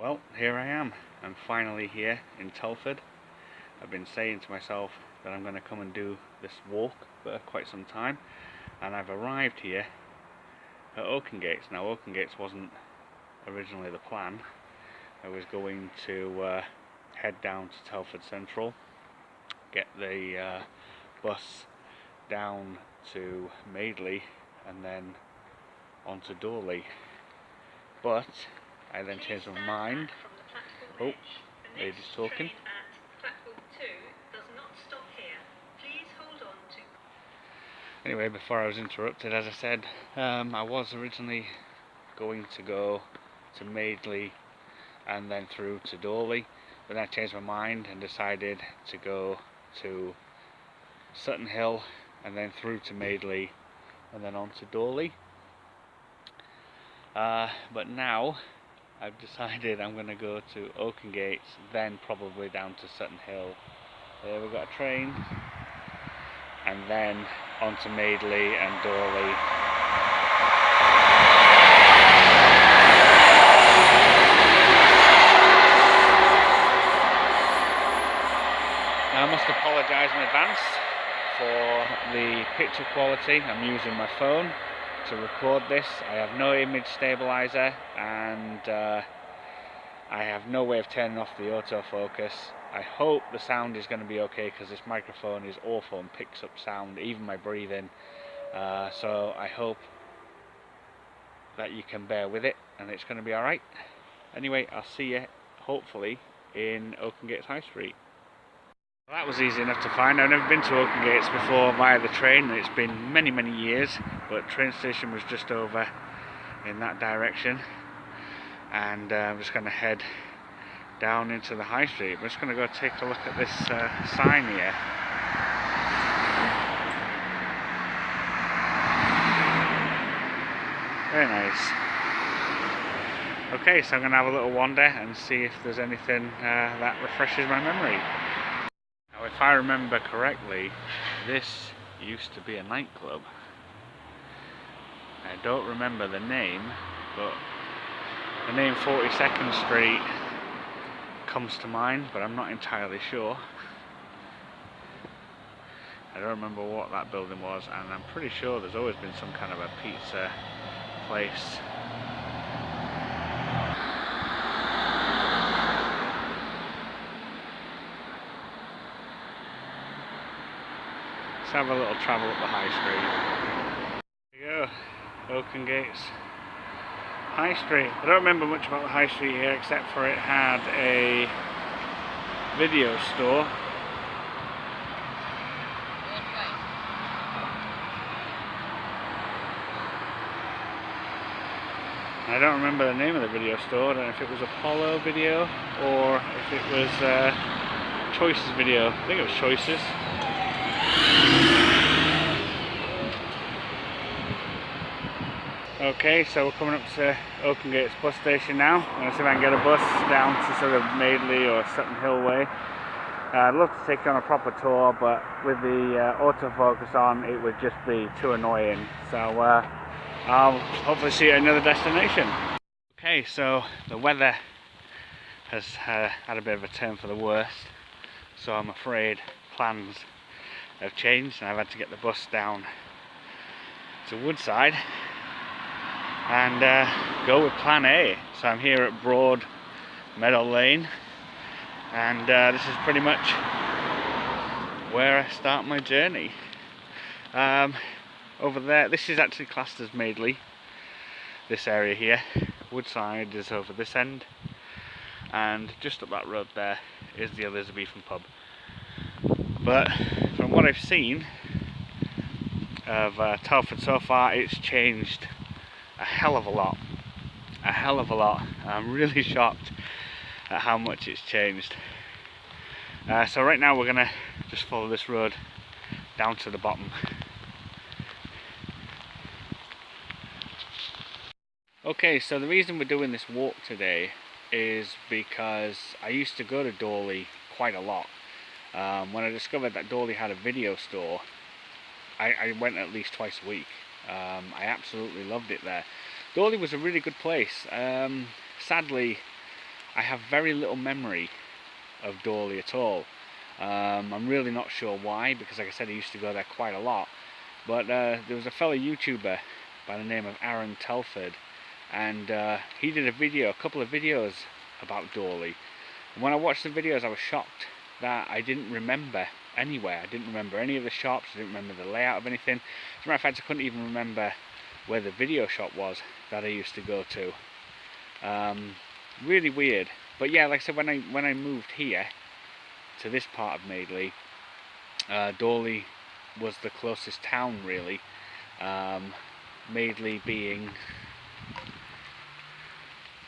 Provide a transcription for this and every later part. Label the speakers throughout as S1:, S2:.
S1: Well, here I am. I'm finally here in Telford. I've been saying to myself that I'm going to come and do this walk for quite some time, and I've arrived here at Oakengates. Now, Oakengates wasn't originally the plan. I was going to head down to Telford Central, get the bus down to Madeley and then on to Dawley, but I then changed my mind. Oh, lady's talking. Anyway, before I was interrupted, as I said, I was originally going to go to Madeley and then through to Dawley, but then I changed my mind and decided to go to Sutton Hill and then through to Madeley and then on to Dawley. But now I've decided I'm going to go to Oakengates, then probably down to Sutton Hill. There we've got a train, and then on to Madeley and Dawley. Now, I must apologise in advance for the picture quality. I'm using my phone to record this. I have no image stabilizer, and I have no way of turning off the autofocus. I hope the sound is going to be okay, because this microphone is awful and picks up sound, even my breathing. So I hope that you can bear with it and it's going to be alright. Anyway, I'll see you hopefully in Oakengates High Street. Well, that was easy enough to find. I've never been to Oakengates before via the train. It's been many years, but train station was just over in that direction, and I'm just going to head down into the high street. I'm just going to go take a look at this sign here. Very nice. Okay, so I'm going to have a little wander and see if there's anything that refreshes my memory. Now, if I remember correctly, this used to be a nightclub. I don't remember the name, but the name 42nd Street comes to mind, but I'm not entirely sure. I don't remember what that building was, and I'm pretty sure there's always been some kind of a pizza place. Let's have a little travel up the high street. There we go, Oakengates High Street. I don't remember much about the high street here, except for it had a video store. I don't remember the name of the video store. I don't know if it was Apollo Video or if it was Choices Video. I think it was Choices. Okay, so we're coming up to Oakengates bus station now. I'm going to see if I can get a bus down to sort of Madeley or Sutton Hill way. I'd love to take you on a proper tour, but with the autofocus on, it would just be too annoying. So I'll hopefully see you at another destination. Okay, so the weather has had a bit of a turn for the worst, so I'm afraid plans have changed and I've had to get the bus down to Woodside and go with plan A. So I'm here at Broad Meadow Lane, and this is pretty much where I start my journey. Over there, this is actually classed as Madeley, this area here. Woodside is over this end, and just up that road there is the Elizabethan pub. But from what I've seen of Telford so far, it's changed a hell of a lot. I'm really shocked at how much it's changed. So right now we're gonna just follow this road down to the bottom. Okay, so the reason we're doing this walk today is because I used to go to Dawley quite a lot. When I discovered that Dawley had a video store, I went at least twice a week. I absolutely loved it there. Dawley was a really good place. Sadly, I have very little memory of Dawley at all. I'm really not sure why, because like I said, I used to go there quite a lot. But there was a fellow YouTuber by the name of Telford, and he did a couple of videos about Dawley. And when I watched the videos, I was shocked that I didn't remember anywhere. I didn't remember any of the shops, I didn't remember the layout of anything. As a matter of fact, I couldn't even remember where the video shop was that I used to go to. Really weird. But yeah, like I said, when I moved here to this part of Madeley, Dawley was the closest town really. Madeley being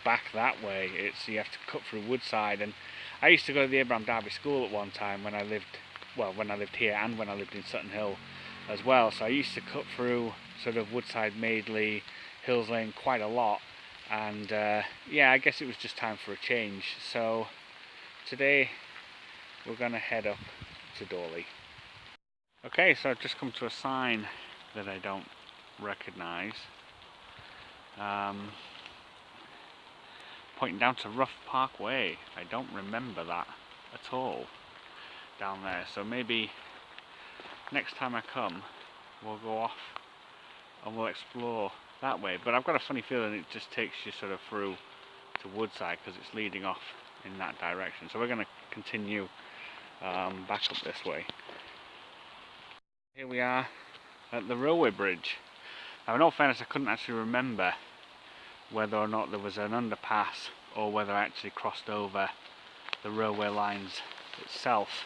S1: back that way, you have to cut through Woodside, and I used to go to the Abraham Darby School at one time when I lived here and when I lived in Sutton Hill as well. So I used to cut through sort of Woodside, Madeley, Hills Lane quite a lot, and yeah, I guess it was just time for a change. So today we're going to head up to Dawley. Okay, so I've just come to a sign that I don't recognise, pointing down to Rough Park Way. I don't remember that at all down there, so maybe next time I come we'll go off and we'll explore that way. But I've got a funny feeling it just takes you sort of through to Woodside because it's leading off in that direction. So we're going to continue back up this way. Here we are at the railway bridge. Now in all fairness, I couldn't actually remember whether or not there was an underpass or whether I actually crossed over the railway lines itself.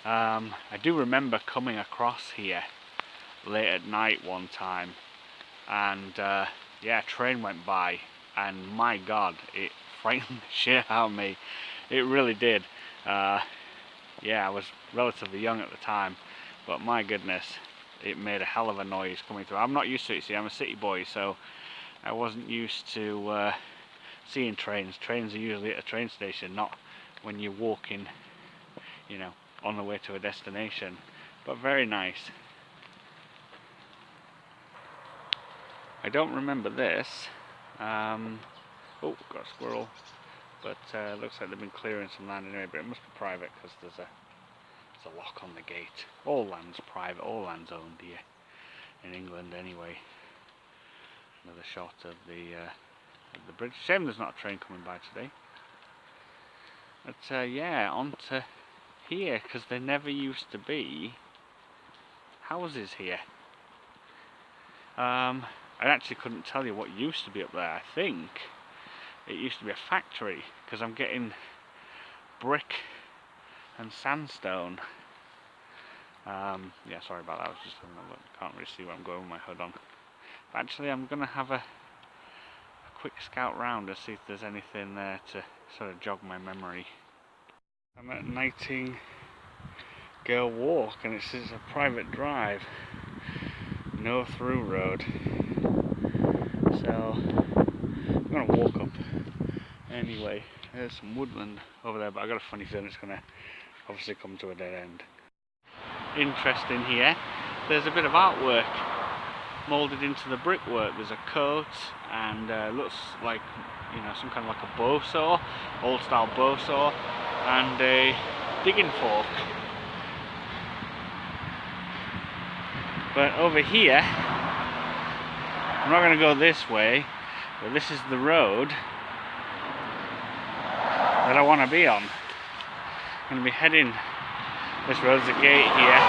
S1: I do remember coming across here late at night one time, and yeah, a train went by, and my god, it frightened the shit out of me. It really did. Yeah, I was relatively young at the time, but my goodness, it made a hell of a noise coming through. I'm not used to it, see, I'm a city boy, so I wasn't used to seeing trains. Trains are usually at a train station, not when you're walking, you know, on the way to a destination. But very nice. I don't remember this. Oh, got a squirrel. But it looks like they've been clearing some land anyway, but it must be private because there's a lock on the gate. All land's private, all land's owned here in England anyway. Another shot of the bridge. Shame there's not a train coming by today. But yeah, on to here, because there never used to be houses here. I actually couldn't tell you what used to be up there. I think it used to be a factory, because I'm getting brick and sandstone. Yeah, sorry about that, I was just having a look. Can't really see where I'm going with my hood on. But actually, I'm going to have a quick scout round to see if there's anything there to sort of jog my memory. I'm at Nightingale Walk, and it says a private drive, no through road. So I'm going to walk up anyway. There's some woodland over there, but I've got a funny feeling it's going to obviously come to a dead end. Interesting here, there's a bit of artwork moulded into the brickwork. There's a coat, and looks like, you know, some kind of like a bow saw, old style bow saw, and a digging fork. But over here, I'm not going to go this way, but this is the road that I want to be on. I'm going to be heading, this road's a gate here,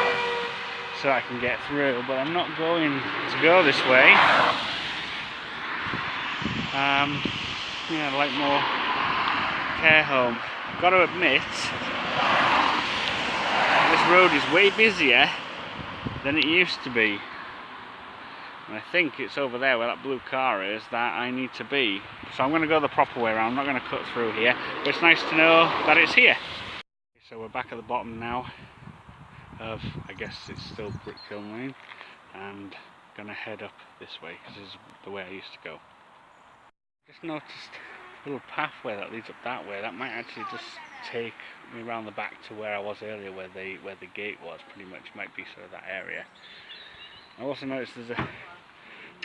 S1: so I can get through, but I'm not going to go this way. Yeah, I'd like more care home. I've got to admit, this road is way busier than it used to be. And I think it's over there where that blue car is that I need to be. So I'm going to go the proper way around. I'm not going to cut through here, but it's nice to know that it's here. So we're back at the bottom now of, I guess it's still Brickhill Lane, and going to head up this way because this is the way I used to go. Just noticed a little pathway that leads up that way. That might actually just take me around the back to where I was earlier, where the gate was. Pretty much might be sort of that area. I also noticed there's a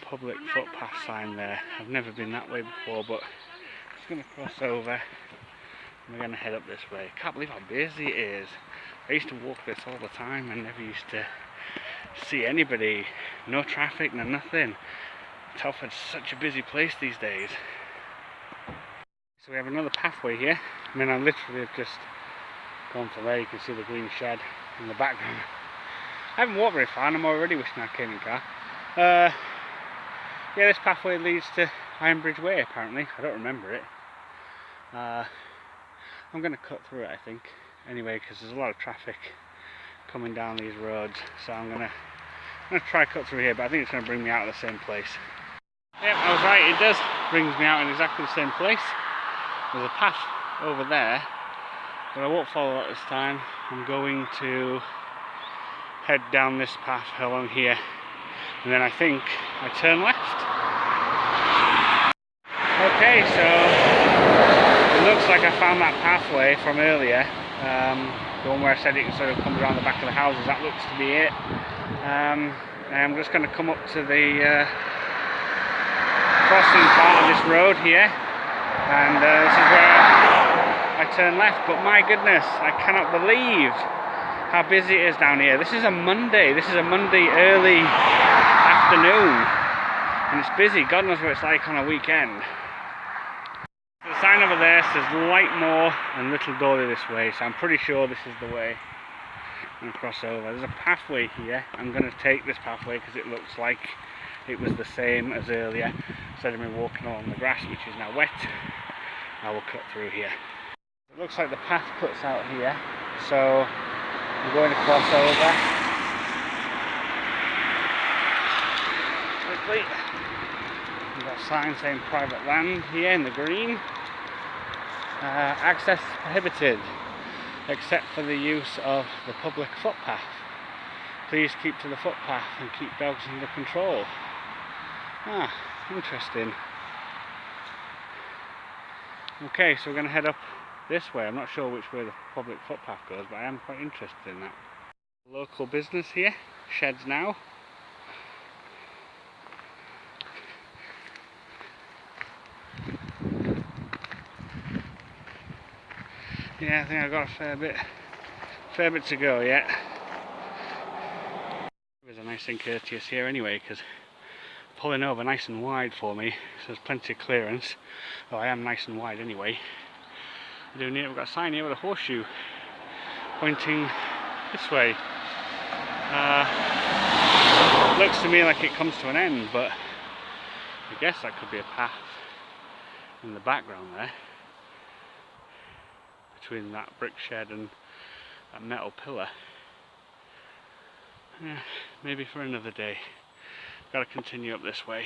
S1: public footpath sign there. I've never been that way before, but I'm just going to cross over We're going to head up this way. Can't believe how busy it is. I used to walk this all the time and never used to see anybody. No traffic, no nothing. Telford's such a busy place these days. So we have another pathway here. I mean, I literally have just gone from there. You can see the green shed in the background. I haven't walked very far and I'm already wishing I came in car. Yeah, this pathway leads to Ironbridge Way apparently. I don't remember it. I'm going to cut through it, I think, anyway, because there's a lot of traffic coming down these roads. So I'm going to try cut through here, but I think it's going to bring me out of the same place. Yep, I was right, it does. Brings me out in exactly the same place. There's a path over there, but I won't follow that this time. I'm going to head down this path along here, and then I think I turn left. Okay, so it looks like I found that pathway from earlier, the one where I said it sort of comes around the back of the houses. That looks to be it. I'm just going to come up to the crossing part of this road here, and this is where I turn left. But my goodness, I cannot believe how busy it is down here. This is a Monday. This is a Monday early afternoon, and it's busy. God knows what it's like on a weekend. The sign over there says Lightmore and Little Dawley this way, so I'm pretty sure this is the way I'm going to cross over. There's a pathway here. I'm going to take this pathway because it looks like it was the same as earlier. Instead of me walking along the grass, which is now wet, I will cut through here. It looks like the path cuts out here, so I'm going to cross over quickly. We've got a sign saying private land here in the green. Access prohibited except for the use of the public footpath. Please keep to the footpath and keep dogs under control. Ah, interesting. Okay, so we're going to head up this way. I'm not sure which way the public footpath goes, but I am quite interested in that. Local business here, Sheds Now. Yeah, I think I've got a fair bit to go yet. There's a nice and courteous here anyway, because pulling over nice and wide for me, so there's plenty of clearance. Oh, I am nice and wide anyway. We've got a sign here with a horseshoe pointing this way. Looks to me like it comes to an end, but I guess that could be a path in the background there, between that brick shed and that metal pillar. Yeah, maybe for another day. Got to continue up this way.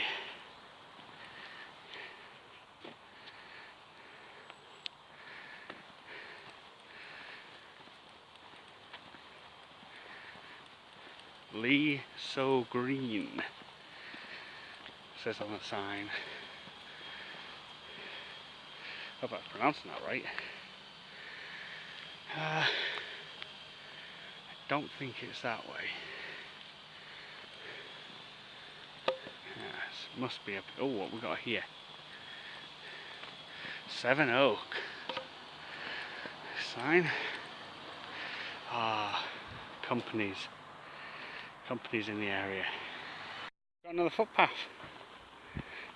S1: Lee So Green, says on the sign. Hope I'm pronouncing that right. I don't think it's that way. Yes, must be up. Oh, what we got here? Seven Oak sign. Ah, companies in the area. Got another footpath.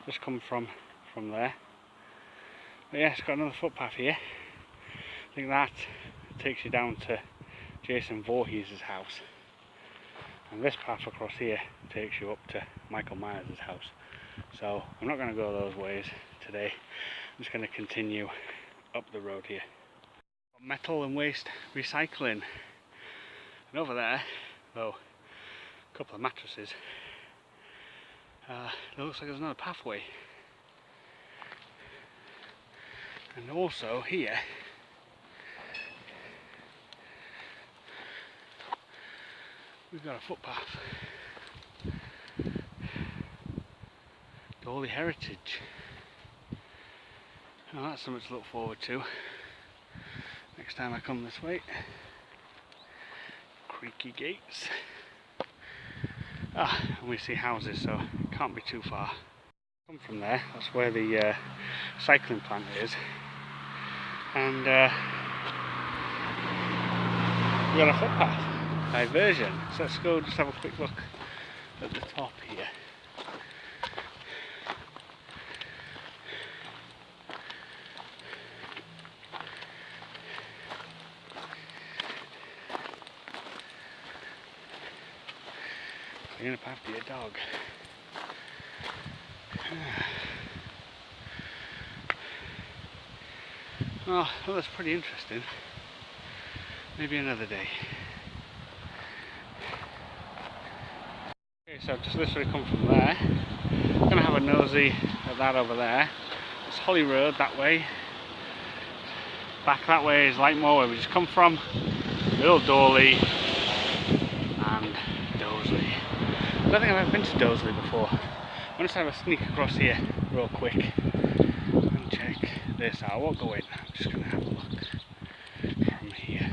S1: Just come from there. But yeah, it's got another footpath here. I think that takes you down to Jason Voorhees' house, and this path across here takes you up to Michael Myers' house. So I'm not going to go those ways today. I'm just going to continue up the road here. Metal and waste recycling, and over there, oh, a couple of mattresses. It looks like there's another pathway, and also here we've got a footpath. Dawley Heritage. Well, that's something to look forward to next time I come this way. Creaky gates. And we see houses, so it can't be too far. Come from there, that's where the cycling plant is. and we've got a footpath diversion. So let's go just have a quick look at the top here. Clean up after your dog. Oh, well, that's pretty interesting. Maybe another day. Okay, so I've just literally come from there. I'm going to have a nosy at that over there. It's Holly Road that way. Back that way is Lightmoor, where we just come from. Little Dawley and Dawley. I don't think I've ever been to Dawley before. I'm going to have a sneak across here real quick and check this out. I won't go in, I'm just going to have a look from here.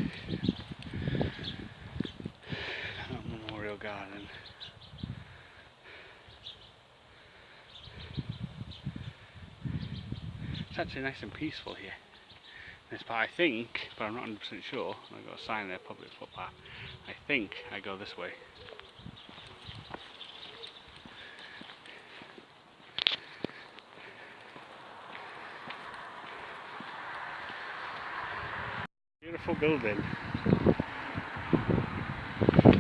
S1: That Memorial Garden. It's actually nice and peaceful here. This part, I think, but I'm not 100% sure. I've got a sign there, public footpath. I think I go this way. Beautiful building.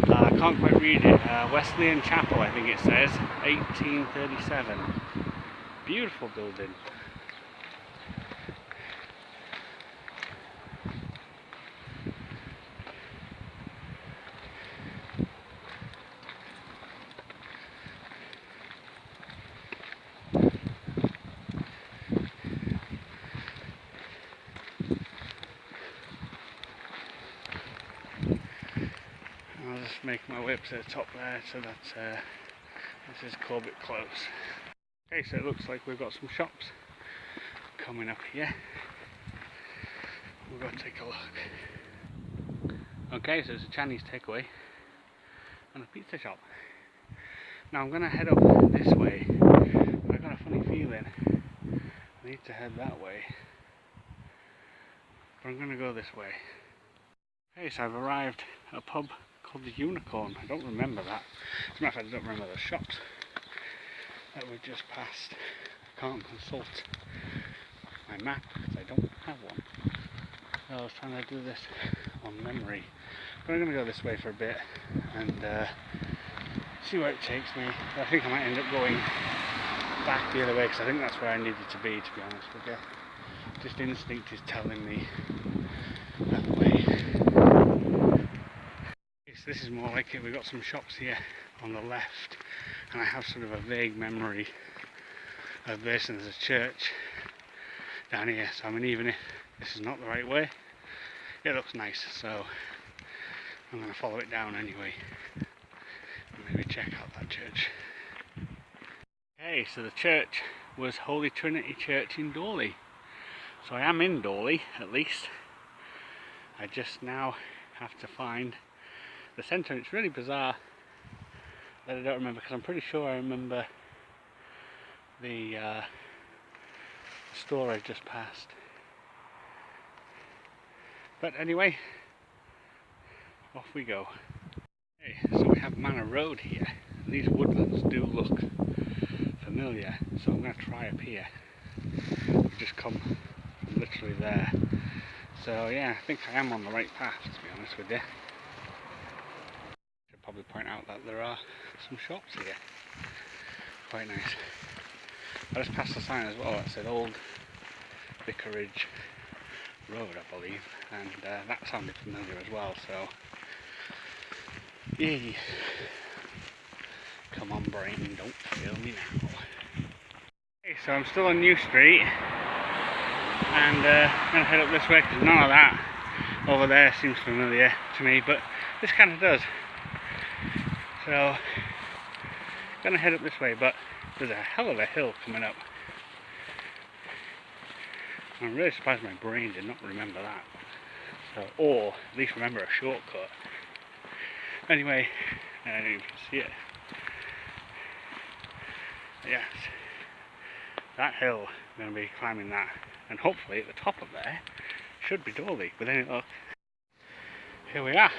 S1: I can't quite read it. Wesleyan Chapel, I think it says. 1837. Beautiful building. I'll just make my way up to the top there, so that's this is Corbett Close. Okay, so it looks like we've got some shops coming up here. We'll go take a look. Okay, so it's a Chinese takeaway and a pizza shop. Now I'm going to head up this way, but I've got a funny feeling I need to head that way. But I'm going to go this way. Okay, so I've arrived at a pub called the Unicorn. I don't remember that. As a matter of fact, I don't remember the shops that we've just passed. I can't consult my map because I don't have one. So I was trying to do this on memory. But I'm going to go this way for a bit and see where it takes me. But I think I might end up going back the other way because I think that's where I needed to be honest with you. Just instinct is telling me that way. So this is more like it. We've got some shops here on the left and I have sort of a vague memory of this, and there's a church down here. So I mean, even if this is not the right way, it looks nice, so I'm going to follow it down anyway and maybe check out that church. Okay, so the church was Holy Trinity Church in Dawley. So I am in Dawley, at least. I just now have to find the centre. It's really bizarre that I don't remember, because I'm pretty sure I remember the store I just passed. But anyway, off we go. Okay, so we have Manor Road here. These woodlands do look familiar, so I'm going to try up here. We've just come from literally there. So yeah, I think I am on the right path, to be honest with you. Should probably point out that there are some shops here. Quite nice. I just passed a sign as well that said Old Vicarage Road, I believe, and that sounded familiar as well, so yay. Come on brain, don't fail me now. Okay, so I'm still on New Street and I'm going to head up this way because none of that over there seems familiar to me, but this kind of does. So I'm going to head up this way, but there's a hell of a hill coming up. I'm really surprised my brain did not remember that. So, or at least remember a shortcut. Anyway, I don't know if you can see it. Yes, that hill, I'm going to be climbing that, and hopefully at the top of there should be Dawley, but anyway, here we are,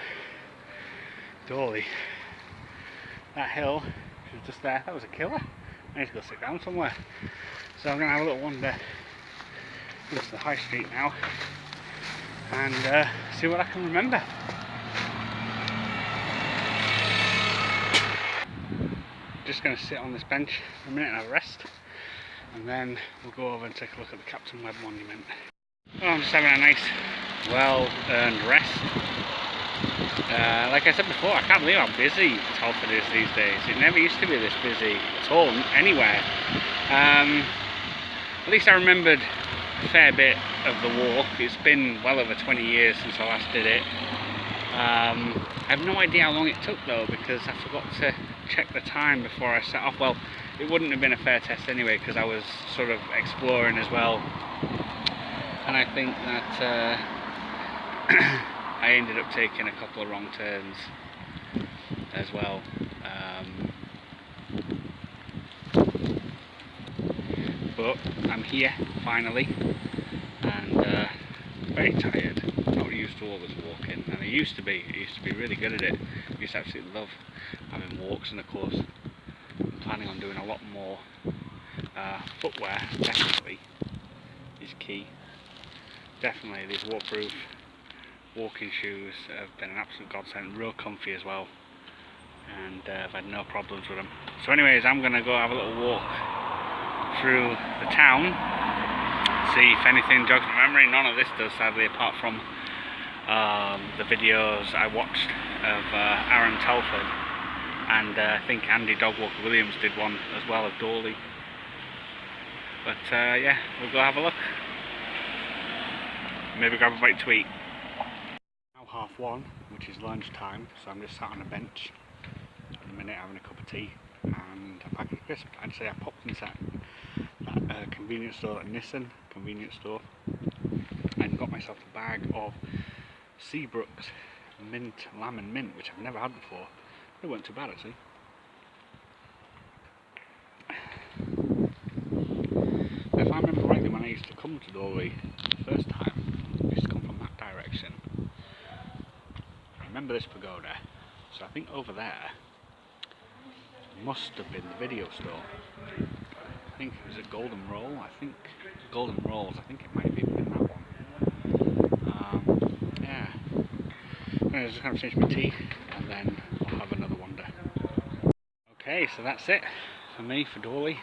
S1: Dawley. That hill was just there, that was a killer. I need to go sit down somewhere. So I'm going to have a little wander into the high street now and see what I can remember. Just going to sit on this bench for a minute and have a rest, and then we'll go over and take a look at the Captain Webb Monument. Well, I'm just having a nice, well-earned rest. Like I said before, I can't believe how busy Telford is these days. It never used to be this busy at all, anywhere. At least I remembered a fair bit of the walk. It's been well over 20 years since I last did it. I have no idea how long it took though, because I forgot to check the time before I set off. Well, it wouldn't have been a fair test anyway, because I was sort of exploring as well. And I think that I ended up taking a couple of wrong turns as well. But I'm here finally, and very tired. Not used to always walking, and I used to be really good at it. I used to absolutely love having walks, and of course I'm planning on doing a lot more. Footwear definitely is key. Definitely these waterproof walking shoes have been an absolute godsend, real comfy as well, and I've had no problems with them. So anyways, I'm going to go have a little walk through the town, see if anything jogs my memory. None of this does, sadly, apart from the videos I watched of Aaron Telford, and I think Andy Dogwalker Williams did one as well of Dawley. But yeah, we'll go have a look. Maybe grab a bite to eat. Now 1:30, which is lunchtime, so I'm just sat on a bench at the minute having a cup of tea and a packet of crisps. I'd say I popped inside that convenience store, that Nissan convenience store, and got myself a bag of Seabrook's mint, lamb and mint, which I've never had before. It weren't too bad actually. If I remember rightly, when I used to come to Dawley the first time, I used to come from that direction. I remember this pagoda, so I think over there must have been the video store. I think it was a Golden Roll. I think Golden Rolls. I think it might have even been that one. Yeah. I'm just going to finish my tea and then I'll have another wander. Okay, so that's it for me for Dawley.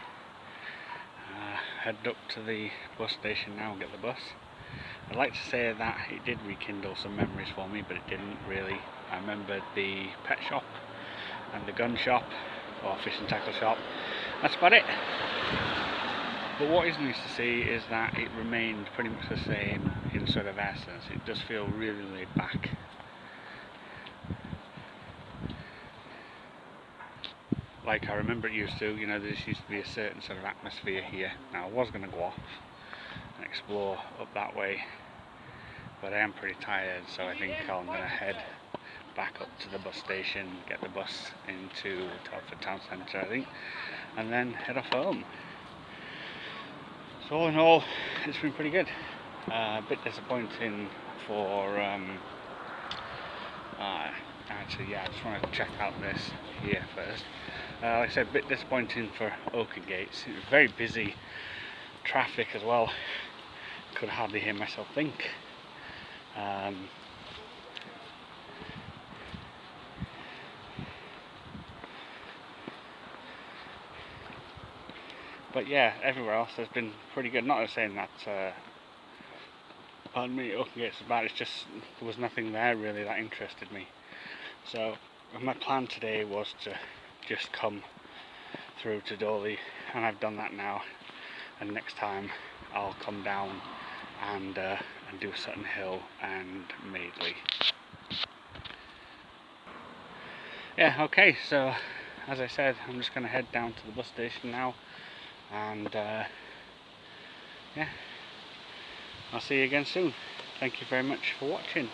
S1: Head up to the bus station now and get the bus. I'd like to say that it did rekindle some memories for me, but it didn't really. I remembered the pet shop and the gun shop, or fish and tackle shop. That's about it. But what is nice to see is that it remained pretty much the same in sort of essence. It does feel really laid back. Like I remember it used to, you know, there used to be a certain sort of atmosphere here. Now I was going to go off and explore up that way, but I am pretty tired, so I think I'm going to head back up to the bus station, get the bus into Telford Town Centre, I think, and then head off home. So all in all, it's been pretty good. A bit disappointing for actually, yeah, I just wanted to check out this here first. Like I said, a bit disappointing for Oaken Gates. It was very busy, traffic as well. Could hardly hear myself think. But yeah, everywhere else has been pretty good. Not saying that, pardon me, Oaken Gates was bad. It's just there was nothing there really that interested me. So my plan today was to just come through to Dawley, and I've done that now. And next time I'll come down and do Sutton Hill and Madeley. Yeah, okay, so as I said, I'm just going to head down to the bus station now, and yeah, I'll see you again soon. Thank you very much for watching.